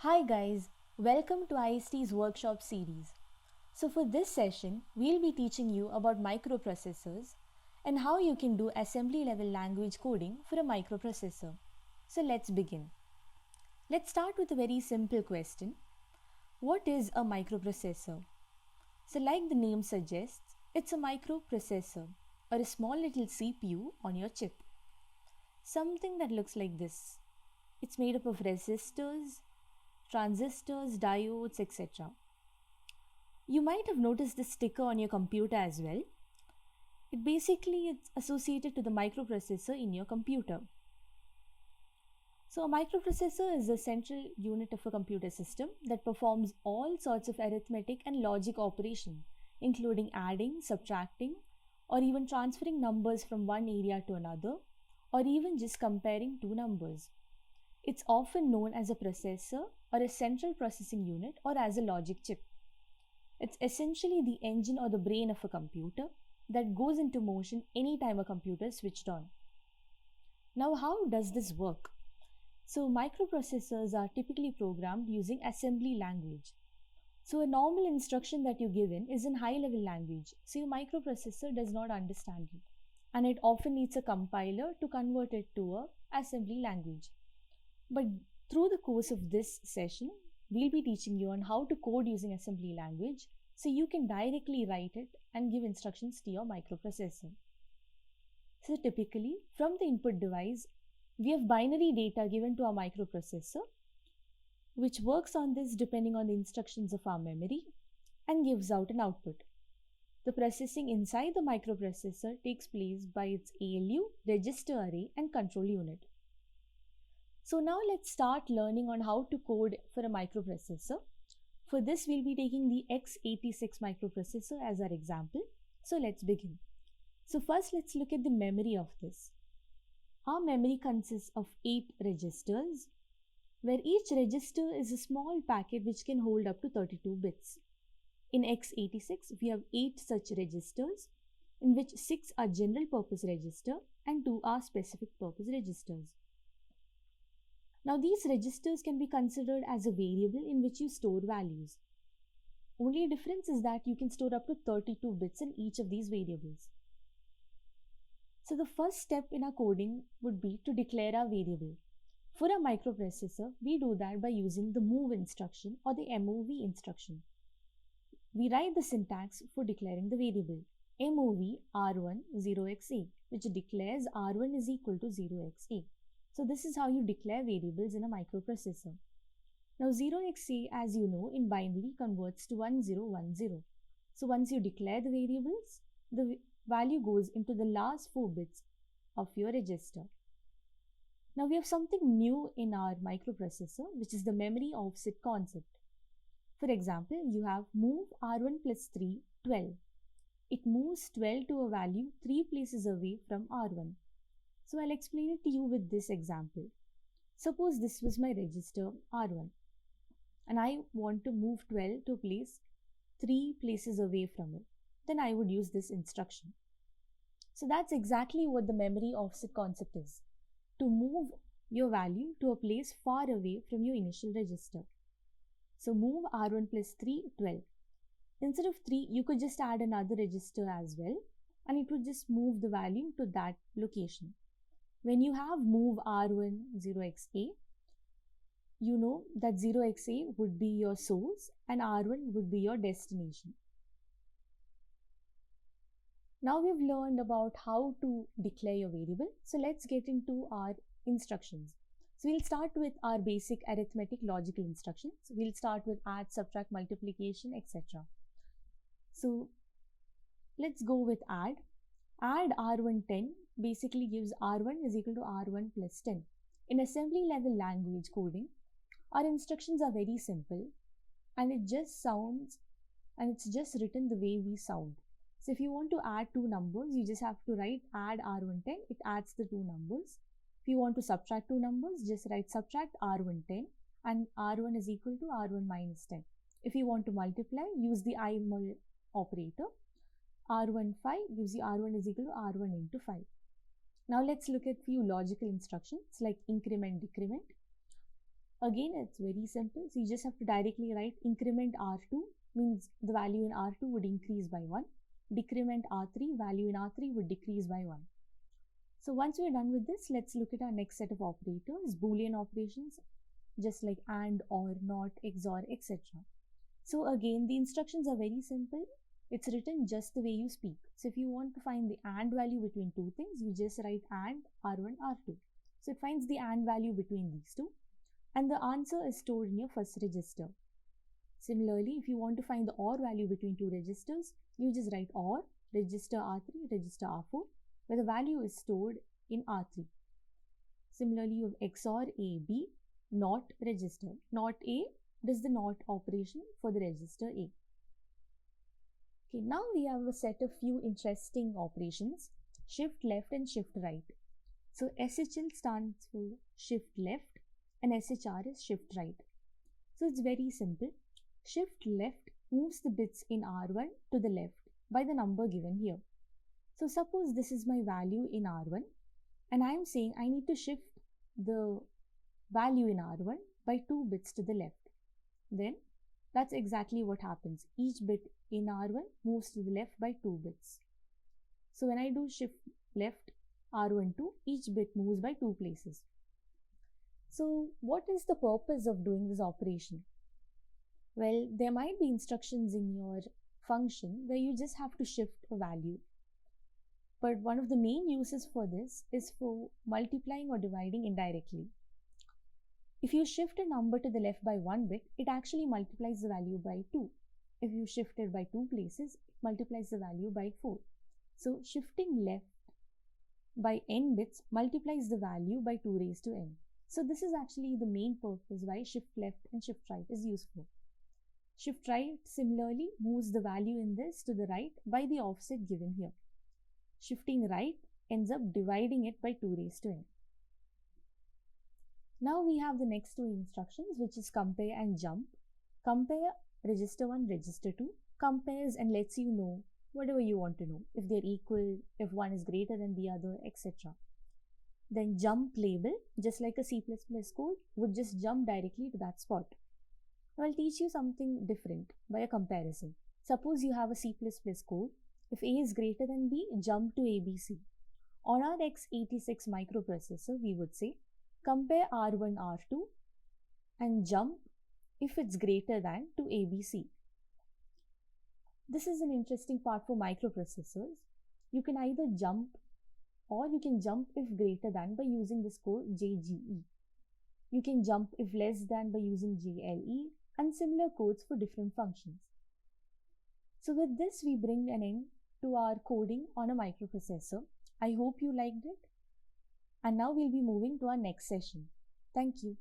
Hi guys, welcome to IST's workshop series. So for this session, we'll be teaching you about microprocessors and how you can do assembly level language coding for a microprocessor. So let's begin. Let's start with a very simple question. What is a microprocessor? So like the name suggests, it's a microprocessor or a small little CPU on your chip. Something that looks like this. It's made up of resistors, transistors, diodes, etc. You might have noticed this sticker on your computer as well. It basically is associated to the microprocessor in your computer. So a microprocessor is the central unit of a computer system that performs all sorts of arithmetic and logic operation, including adding, subtracting, or even transferring numbers from one area to another, or even just comparing two numbers. It's often known as a processor or a central processing unit or as a logic chip. It's essentially the engine or the brain of a computer that goes into motion anytime a computer is switched on. Now, how does this work? So, microprocessors are typically programmed using assembly language. So, a normal instruction that you give in is in high level language, so your microprocessor does not understand it, and it often needs a compiler to convert it to a assembly language. But through the course of this session, we'll be teaching you on how to code using assembly language so you can directly write it and give instructions to your microprocessor. So typically, from the input device, we have binary data given to our microprocessor, which works on this depending on the instructions of our memory and gives out an output. The processing inside the microprocessor takes place by its ALU, register array, and control unit. So now let's start learning on how to code for a microprocessor. For this, we'll be taking the x86 microprocessor as our example. So let's begin. So first, let's look at the memory of this. Our memory consists of 8 registers, where each register is a small packet which can hold up to 32 bits. In x86, we have 8 such registers, in which 6 are general purpose register and 2 are specific purpose registers. Now these registers can be considered as a variable in which you store values. Only difference is that you can store up to 32 bits in each of these variables. So the first step in our coding would be to declare our variable. For a microprocessor, we do that by using the move instruction or the MOV instruction. We write the syntax for declaring the variable. MOV R1 0xa, which declares R1 is equal to 0xa. So this is how you declare variables in a microprocessor. Now 0xa, as you know, in binary converts to 1010. So once you declare the variables, the value goes into the last 4 bits of your register. Now we have something new in our microprocessor, which is the memory offset concept. For example, you have move R1 plus 3, 12. It moves 12 to a value 3 places away from R1. So I'll explain it to you with this example. Suppose this was my register R1 and I want to move 12 to a place 3 places away from it. Then I would use this instruction. So that's exactly what the memory offset concept is. To move your value to a place far away from your initial register. So move R1 plus 3, 12. Instead of 3, you could just add another register as well, and it would just move the value to that location. When you have move R1 0xa, you know that 0xa would be your source and R1 would be your destination. Now we've learned about how to declare your variable. So let's get into our instructions. So we'll start with our basic arithmetic logical instructions. We'll start with add, subtract, multiplication, etc. So let's go with add. Add R1 10 basically gives R1 is equal to R1 plus 10. In assembly level language coding, our instructions are very simple and it just sounds and it's just written the way we sound. So if you want to add two numbers, you just have to write add R1 10, it adds the two numbers. If you want to subtract two numbers, just write subtract R1 10 and R1 is equal to R1 minus 10. If you want to multiply, use the IMUL operator. R1 5 gives you R1 is equal to R1 into 5. Now let's look at few logical instructions like increment, decrement. Again, it's very simple. So you just have to directly write increment R2 means the value in R2 would increase by 1. Decrement R3, value in R3 would decrease by 1. So once we're done with this, let's look at our next set of operators, Boolean operations, just like AND, OR, NOT, XOR, etc. So again, the instructions are very simple. It's written just the way you speak. So if you want to find the AND value between two things, you just write AND R1, R2. So it finds the AND value between these two, and the answer is stored in your first register. Similarly, if you want to find the OR value between two registers, you just write OR, register R3, register R4, where the value is stored in R3. Similarly, you have XOR AB, NOT register. NOT A does the NOT operation for the register A. Okay, now we have a set of few interesting operations, shift left and shift right. So SHL stands for shift left and SHR is shift right. So it's very simple. Shift left moves the bits in R1 to the left by the number given here. So suppose this is my value in R1 and I am saying I need to shift the value in R1 by 2 bits to the left. Then that's exactly what happens. Each bit in R1 moves to the left by 2 bits. So when I do shift left R12, each bit moves by 2 places. So what is the purpose of doing this operation? Well, there might be instructions in your function where you just have to shift a value. But one of the main uses for this is for multiplying or dividing indirectly. If you shift a number to the left by 1 bit, it actually multiplies the value by 2. If you shift it by 2 places, it multiplies the value by 4. So shifting left by n bits multiplies the value by 2 raised to n. So this is actually the main purpose why shift left and shift right is useful. Shift right similarly moves the value in this to the right by the offset given here. Shifting right ends up dividing it by 2 raised to n. Now we have the next two instructions, which is compare and jump. Compare register 1, register 2, compares and lets you know whatever you want to know, if they're equal, if one is greater than the other, etc. Then jump label, just like a C++ code, would just jump directly to that spot. Now I'll teach you something different by a comparison. Suppose you have a C++ code. If A is greater than B, jump to ABC. On our x86 microprocessor, we would say compare R1, R2 and jump if it's greater than to ABC. This is an interesting part for microprocessors. You can either jump or you can jump if greater than by using this code JGE. You can jump if less than by using JLE and similar codes for different functions. So with this, we bring an end to our coding on a microprocessor. I hope you liked it. And now we'll be moving to our next session. Thank you.